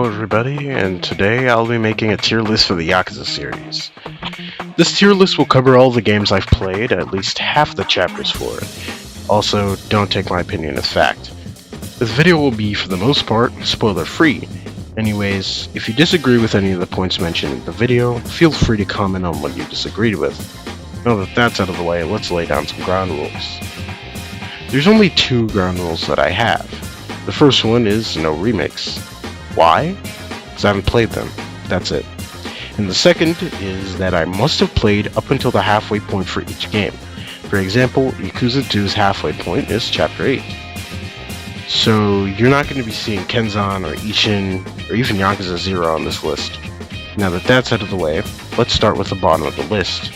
everybody, and today I'll be making a tier list for the Yakuza series. This tier list will cover all the games I've played, at least half the chapters for it. Also, don't take my opinion as fact. This video will be, for the most part, spoiler free. Anyways, if you disagree with any of the points mentioned in the video, feel free to comment on what you disagreed with. Now that that's out of the way, let's lay down some ground rules. There's only two ground rules that I have. The first one is no remix. Why? Because I haven't played them. That's it. And the second is that I must have played up until the halfway point for each game. For example, Yakuza 2's halfway point is Chapter 8. So you're not going to be seeing Kenzan or Ishin or even Yakuza 0 on this list. Now that that's out of the way, let's start with the bottom of the list.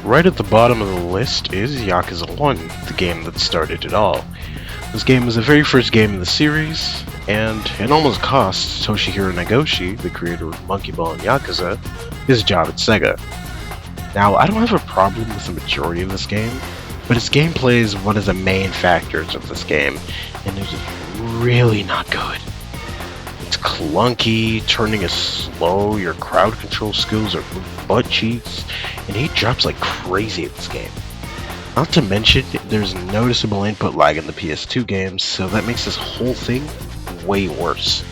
Right at the bottom of the list is Yakuza 1, the game that started it all. This game was the very first game in the series, and it almost cost Toshihiro Nagoshi, the creator of Monkey Ball and Yakuza, his job at Sega. Now, I don't have a problem with the majority of this game, but its gameplay is one of the main factors of this game, and it is really not good. It's clunky, turning is slow, your crowd control skills are butt cheeks, and he drops like crazy at this game. Not to mention, there's noticeable input lag in the PS2 games, so that makes this whole thing way worse.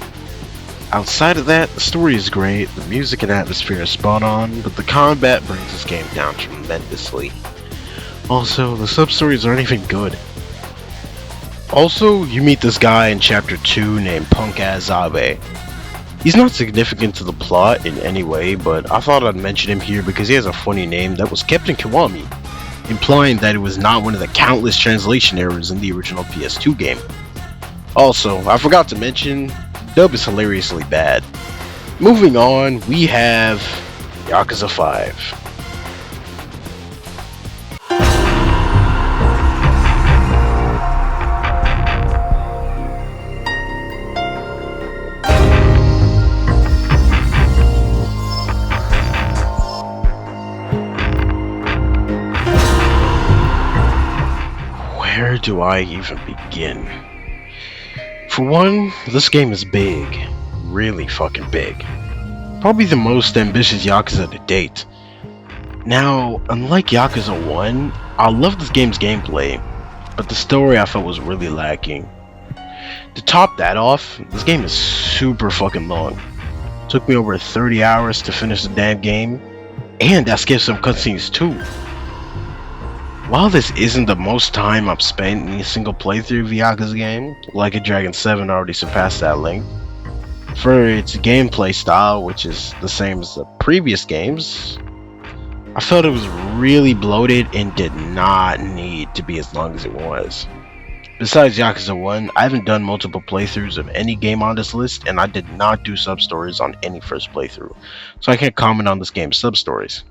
Outside of that, the story is great, the music and atmosphere is spot on, but the combat brings this game down tremendously. Also, the sub-stories aren't even good. Also, you meet this guy in Chapter 2 named Punk-Ass Abe. He's not significant to the plot in any way, but I thought I'd mention him here because he has a funny name that was kept in Kiwami, implying that it was not one of the countless translation errors in the original PS2 game. Also, I forgot to mention, the dub is hilariously bad. Moving on, we have Yakuza 5. Where do I even begin? For one, this game is big. Really fucking big. Probably the most ambitious Yakuza to date. Now, unlike Yakuza 1, I love this game's gameplay, but the story I felt was really lacking. To top that off, this game is super fucking long. It took me over 30 hours to finish the damn game, and I skipped some cutscenes too. While this isn't the most time I've spent in a single playthrough of the Yakuza game, Like a Dragon 7 already surpassed that length, for its gameplay style, which is the same as the previous games, I felt it was really bloated and did not need to be as long as it was. Besides Yakuza 1, I haven't done multiple playthroughs of any game on this list, and I did not do sub-stories on any first playthrough, so I can't comment on this game's sub-stories.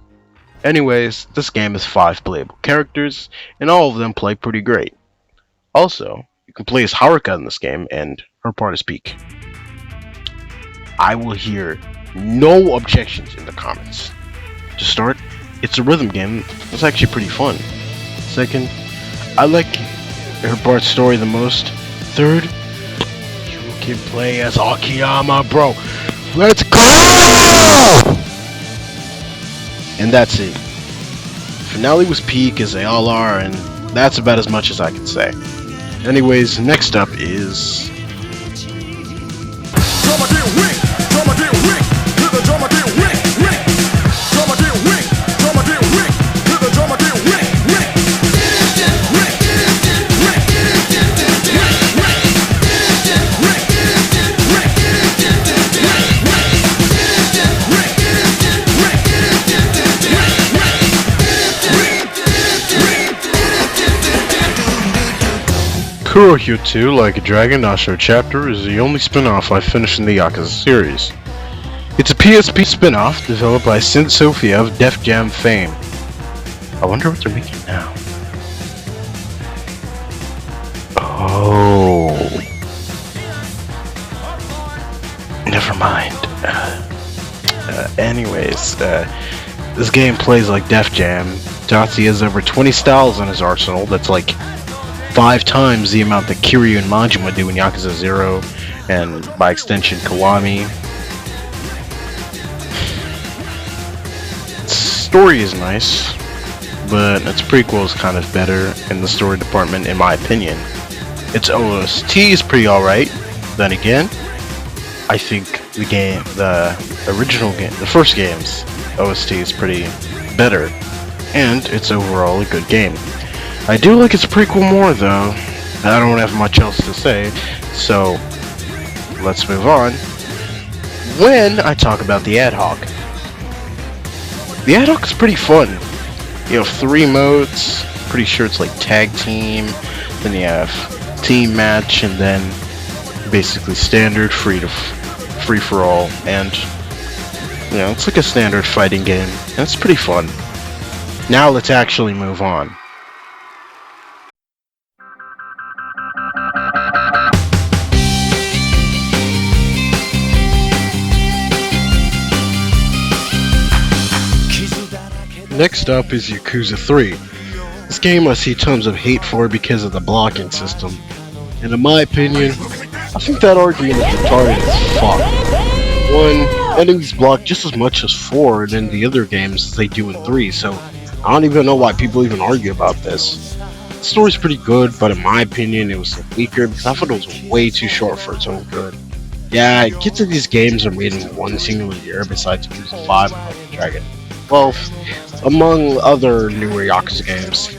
Anyways, this game has 5 playable characters, and all of them play pretty great. Also, you can play as Haruka in this game, and her part is peak. I will hear no objections in the comments. To start, it's a rhythm game that's actually pretty fun. Second, I like her part's story the most. Third, you can play as Akiyama, bro. Let's go! And that's it. Finale was peak, as they all are, and that's about as much as I can say. Anyways, next up is... Kurohyou 2, Like a Dragon Asho Chapter, is the only spin-off I've finished in the Yakuza series. It's a PSP spin-off developed by Synth Sophia of Def Jam fame. I wonder what they're making now. Oh. never mind. This game plays like Def Jam. Dotsie has over 20 styles in his arsenal. That's like 5 times the amount that Kiryu and Majima do in Yakuza 0, and by extension Kiwami. Its story is nice, but its prequel is kind of better in the story department, in my opinion. Its OST is pretty alright. Then again, I think the original game, the first game's OST is pretty better, and it's overall a good game. I do like its prequel more though. I don't have much else to say, so let's move on. When I talk about the Ad Hoc. The Ad Hoc is pretty fun. You have 3 modes, pretty sure it's like tag team, then you have team match, and then basically standard free for all, and you know, it's like a standard fighting game, and it's pretty fun. Now let's actually move on. Next up is Yakuza 3. This game I see tons of hate for because of the blocking system, and in my opinion, I think that argument is retarded as fuck. 1, enemies block just as much as 4 in the other games as they do in 3, so I don't even know why people even argue about this. The story's pretty good, but in my opinion it was weaker because I thought it was way too short for its own good. Yeah, Kids of these games are made in one singular year besides Yakuza 5 and Like a Dragon. Well, among other newer Yakuza games.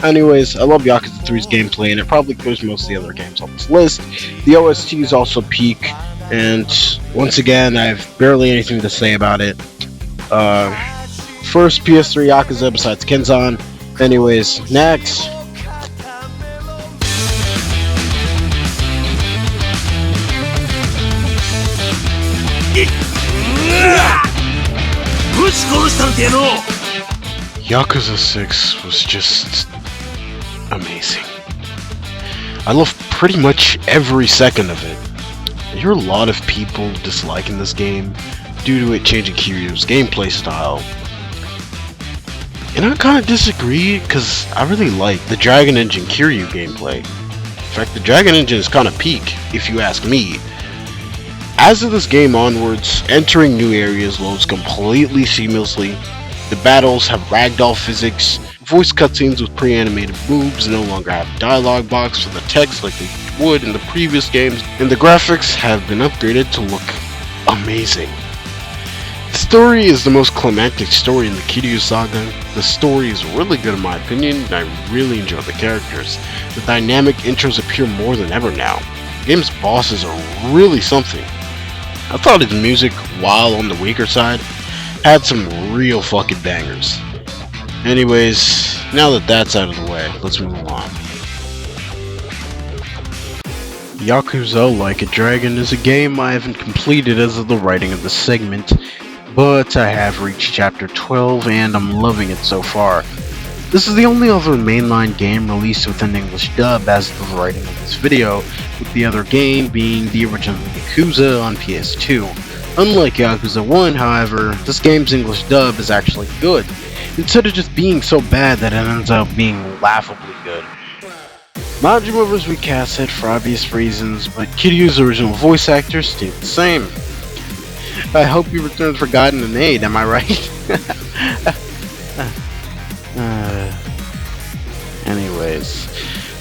Anyways, I love Yakuza 3's gameplay, and it probably clears most of the other games on this list. The OST is also peak, and once again, I have barely anything to say about it. First PS3 Yakuza besides Kenzan. Anyways, next. Yakuza 6 was just amazing. I love pretty much every second of it. I hear a lot of people disliking this game due to it changing Kiryu's gameplay style. And I kind of disagree, because I really like the Dragon Engine Kiryu gameplay. In fact, the Dragon Engine is kind of peak, if you ask me. As of this game onwards, entering new areas loads completely seamlessly. The battles have ragdoll physics, voice cutscenes with pre-animated moves no longer have a dialogue box for the text like they would in the previous games, and the graphics have been upgraded to look amazing. The story is the most climactic story in the Kiryu saga. The story is really good in my opinion, and I really enjoy the characters. The dynamic intros appear more than ever now. The game's bosses are really something. I thought its music, while on the weaker side, had some real fucking bangers. Anyways, now that that's out of the way, let's move on. Yakuza Like a Dragon is a game I haven't completed as of the writing of this segment, but I have reached chapter 12 and I'm loving it so far. This is the only other mainline game released with an English dub as of the writing of this video, with the other game being the original Yakuza on PS2. Unlike Yakuza 1, however, this game's English dub is actually good, instead of just being so bad that it ends up being laughably good. Majima was recasted for obvious reasons, but Kiryu's original voice actor stayed the same. I hope he returns for Gaiden and 8, am I right? Anyways,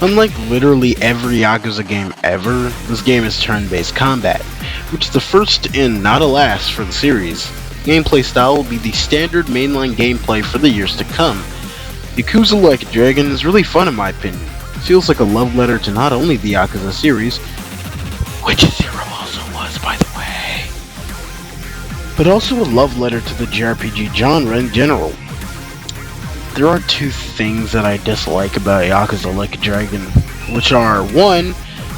unlike literally every Yakuza game ever, this game is turn-based combat, which is the first and not a last for the series. Gameplay style will be the standard mainline gameplay for the years to come. Yakuza Like a Dragon is really fun in my opinion. It feels like a love letter to not only the Yakuza series, which Zero also was by the way, but also a love letter to the JRPG genre in general. There are 2 things that I dislike about Yakuza Like a Dragon, which are 1,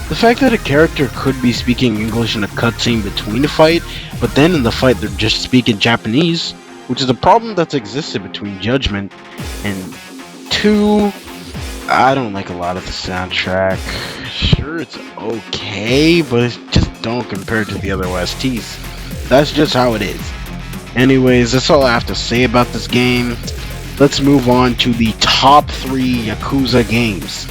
the fact that a character could be speaking English in a cutscene between a fight, but then in the fight they're just speaking Japanese, which is a problem that's existed between Judgment, and 2, I don't like a lot of the soundtrack. Sure, it's okay, but it just don't compared to the other OSTs. That's just how it is. Anyways, that's all I have to say about this game. Let's move on to the top 3 Yakuza games.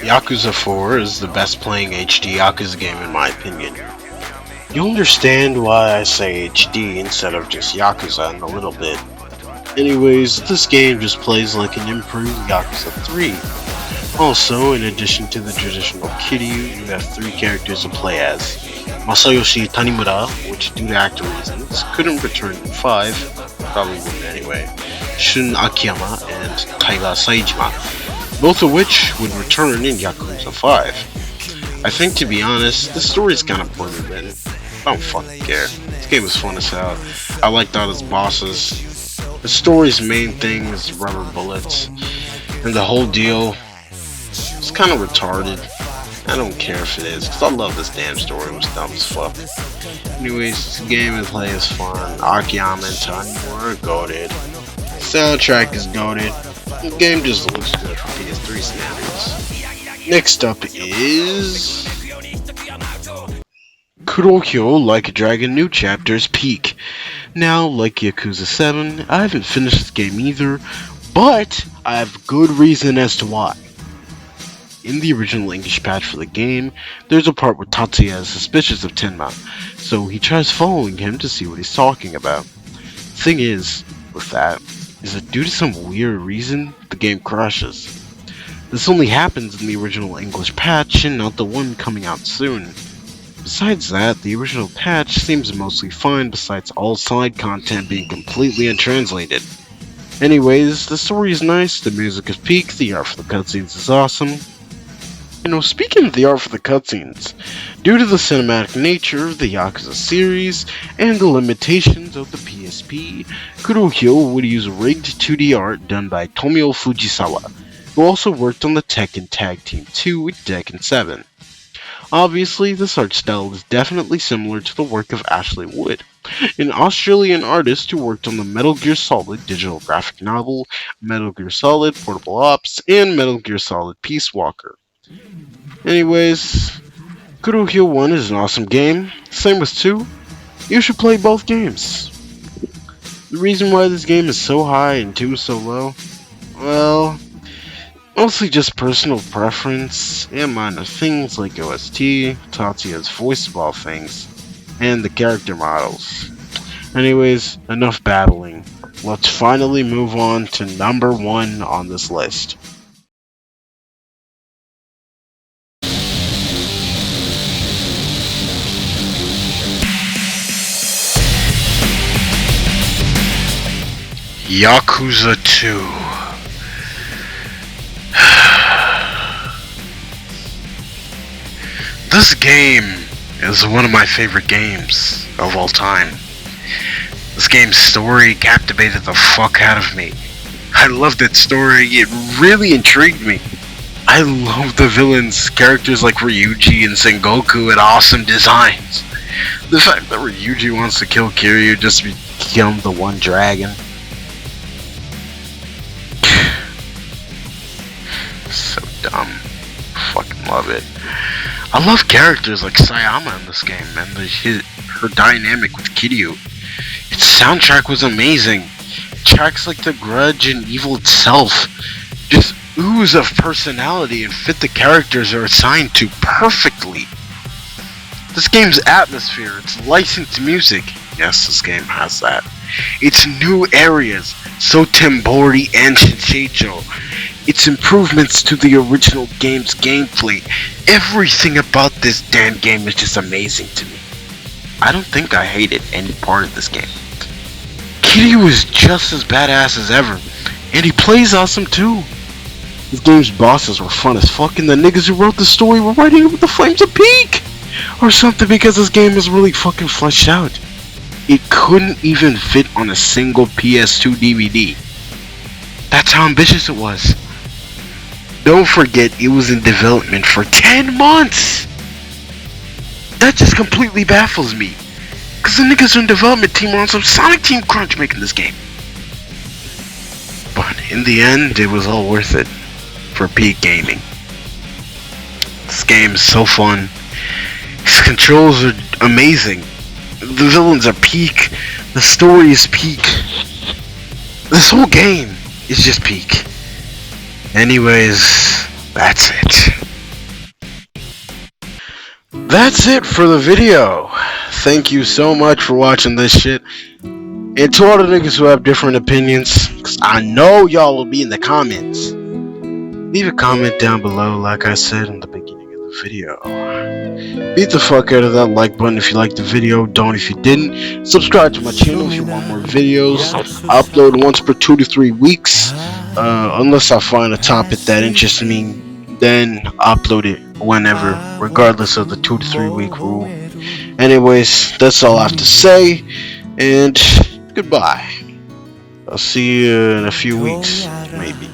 Yakuza 4 is the best playing HD Yakuza game in my opinion. You'll understand why I say HD instead of just Yakuza in a little bit. Anyways, this game just plays like an improved Yakuza 3. Also, in addition to the traditional Kiryu, you have 3 characters to play as. Masayoshi Tanimura, which due to actor reasons couldn't return in 5, probably wouldn't anyway, Shun Akiyama, and Taiga Saejima, both of which would return in Yakuza 5. I think, to be honest, the story's kinda poorly written. I don't fucking care. This game was fun as hell. I liked all its bosses. The story's main thing is rubber bullets, and the whole deal is kinda retarded. I don't care if it is, cause I love this damn story. It was dumb as fuck. Anyways, this game and play is fun. Akiyama and Tanimura are goated. Soundtrack is goated. The game just looks good for PS3 standards. Next up is Kurohyou Like a Dragon New Chapters Peak. Now, like Yakuza 7, I haven't finished this game either, but I have good reason as to why. In the original English patch for the game, there's a part where Tatsuya is suspicious of Tenma, so he tries following him to see what he's talking about. Thing is, with that, is that due to some weird reason, the game crashes. This only happens in the original English patch and not the one coming out soon. Besides that, the original patch seems mostly fine besides all side content being completely untranslated. Anyways, the story is nice, the music is peak, the art for the cutscenes is awesome. Speaking of the art for the cutscenes, due to the cinematic nature of the Yakuza series and the limitations of the PSP, Kurohyou would use rigged 2D art done by Tomio Fujisawa, who also worked on the Tekken Tag Team 2 with Tekken 7. Obviously, this art style is definitely similar to the work of Ashley Wood, an Australian artist who worked on the Metal Gear Solid digital graphic novel, Metal Gear Solid Portable Ops, and Metal Gear Solid Peace Walker. Anyways, Kurohyou 1 is an awesome game, same with 2. You should play both games. The reason why this game is so high and 2 is so low, well, mostly just personal preference and minor things like OST, Tatsuya's voice of all things, and the character models. Anyways, enough babbling. Let's finally move on to number 1 on this list. Yakuza 2. This game is one of my favorite games of all time. This game's story captivated the fuck out of me. I loved its story, it really intrigued me. I love the villains, characters like Ryuji and Sengoku had awesome designs. The fact that Ryuji wants to kill Kiryu just to become the one dragon. So dumb. Fucking love it. I love characters like Sayama in this game and her dynamic with Kiryu. Its soundtrack was amazing. Tracks like The Grudge and Evil itself just ooze of personality and fit the characters they're assigned to perfectly. This game's atmosphere, its licensed music, yes, this game has that. Its new areas, Sotenbori and Shinseicho. Its improvements to the original game's gameplay. Everything about this damn game is just amazing to me. I don't think I hated any part of this game. Kiryu is just as badass as ever, and he plays awesome too. This game's bosses were fun as fuck, and the niggas who wrote the story were writing it with the flames of peak! Or something, because this game is really fucking fleshed out. It couldn't even fit on a single PS2 DVD. That's how ambitious it was. Don't forget, it was in development for 10 months! That just completely baffles me. Cause the niggas in development team are on some Sonic Team crunch making this game. But in the end, it was all worth it for peak gaming. This game is so fun. His controls are amazing. The villains are peak. The story is peak. This whole game is just peak. Anyways, that's it. That's it for the video. Thank you so much for watching this shit. And to all the niggas who have different opinions, cause I know y'all will be in the comments. Leave a comment down below, like I said in the beginning of the video. Beat the fuck out of that like button if you liked the video. Don't if you didn't. Subscribe to my channel if you want more videos. I upload once per 2 to 3 weeks. Unless I find a topic that interests me, then upload it whenever, regardless of the 2 to 3 week rule. Anyways, that's all I have to say, and goodbye. I'll see you in a few weeks, maybe.